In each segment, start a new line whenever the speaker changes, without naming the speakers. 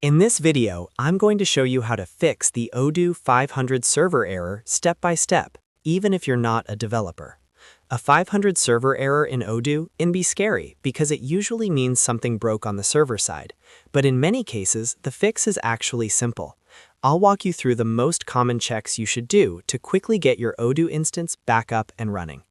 In this video, I'm going to show you how to fix the Odoo 500 server error step by step, even if you're not a developer. A 500 server error in Odoo can be scary because it usually means something broke on the server side, but in many cases, the fix is actually simple. I'll walk you through the most common checks you should do to quickly get your Odoo instance back up and running.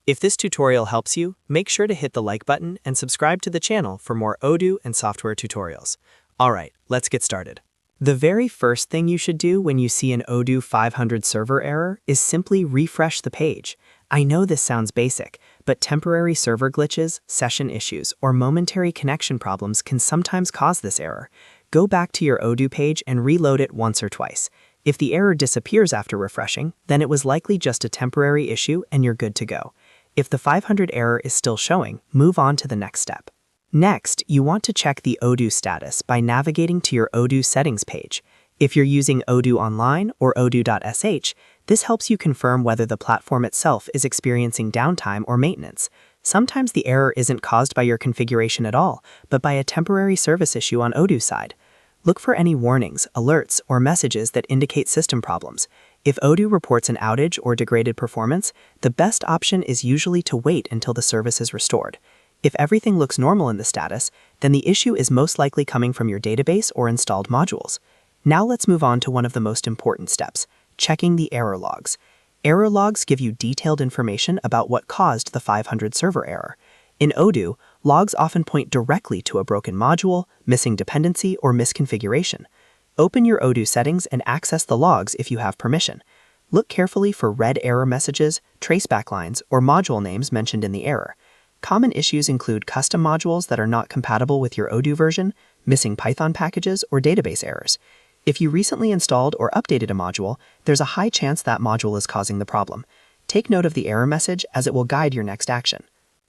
If this tutorial helps you, make sure to hit the like button and subscribe to the channel for more Odoo and software tutorials. Alright, let's get started. The very first thing you should do when you see an Odoo 500 server error is simply refresh the page. I know this sounds basic, but temporary server glitches, session issues, or momentary connection problems can sometimes cause this error. Go back to your Odoo page and reload it once or twice. If the error disappears after refreshing, then it was likely just a temporary issue and you're good to go. If the 500 error is still showing, move on to the next step. Next, you want to check the Odoo status by navigating to your Odoo settings page. If you're using Odoo Online or Odoo.sh, this helps you confirm whether the platform itself is experiencing downtime or maintenance. Sometimes the error isn't caused by your configuration at all, but by a temporary service issue on Odoo side. Look for any warnings, alerts, or messages that indicate system problems. If Odoo reports an outage or degraded performance, the best option is usually to wait until the service is restored. If everything looks normal in the status, then the issue is most likely coming from your database or installed modules. Now let's move on to one of the most important steps, checking the error logs. Error logs give you detailed information about what caused the 500 server error. In Odoo, logs often point directly to a broken module, missing dependency, or misconfiguration. Open your Odoo settings and access the logs if you have permission. Look carefully for red error messages, traceback lines, or module names mentioned in the error. Common issues include custom modules that are not compatible with your Odoo version, missing Python packages, or database errors. If you recently installed or updated a module, there's a high chance that module is causing the problem. Take note of the error message as it will guide your next action.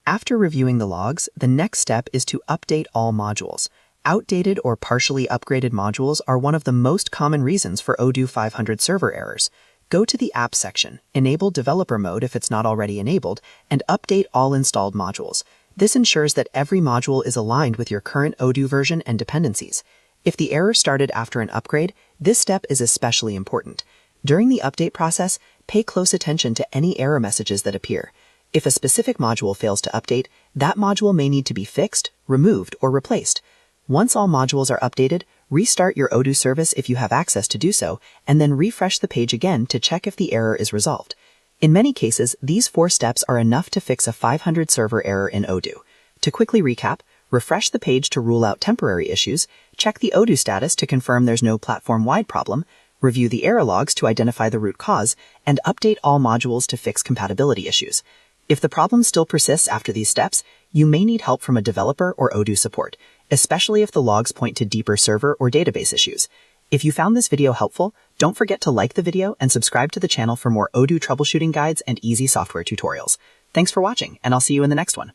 After reviewing the logs, the next step is to update all modules. Outdated or partially upgraded modules are one of the most common reasons for Odoo 500 server errors. Go to the Apps section, enable Developer Mode if it's not already enabled, and update all installed modules. This ensures that every module is aligned with your current Odoo version and dependencies. If the error started after an upgrade, this step is especially important. During the update process, pay close attention to any error messages that appear. If a specific module fails to update, that module may need to be fixed, removed, or replaced. Once all modules are updated, restart your Odoo service if you have access to do so, and then refresh the page again to check if the error is resolved. In many cases, these 4 steps are enough to fix a 500 server error in Odoo. To quickly recap, refresh the page to rule out temporary issues, check the Odoo status to confirm there's no platform-wide problem, review the error logs to identify the root cause, and update all modules to fix compatibility issues. If the problem still persists after these steps, you may need help from a developer or Odoo support, especially if the logs point to deeper server or database issues. If you found this video helpful, don't forget to like the video and subscribe to the channel for more Odoo troubleshooting guides and easy software tutorials. Thanks for watching, and I'll see you in the next one.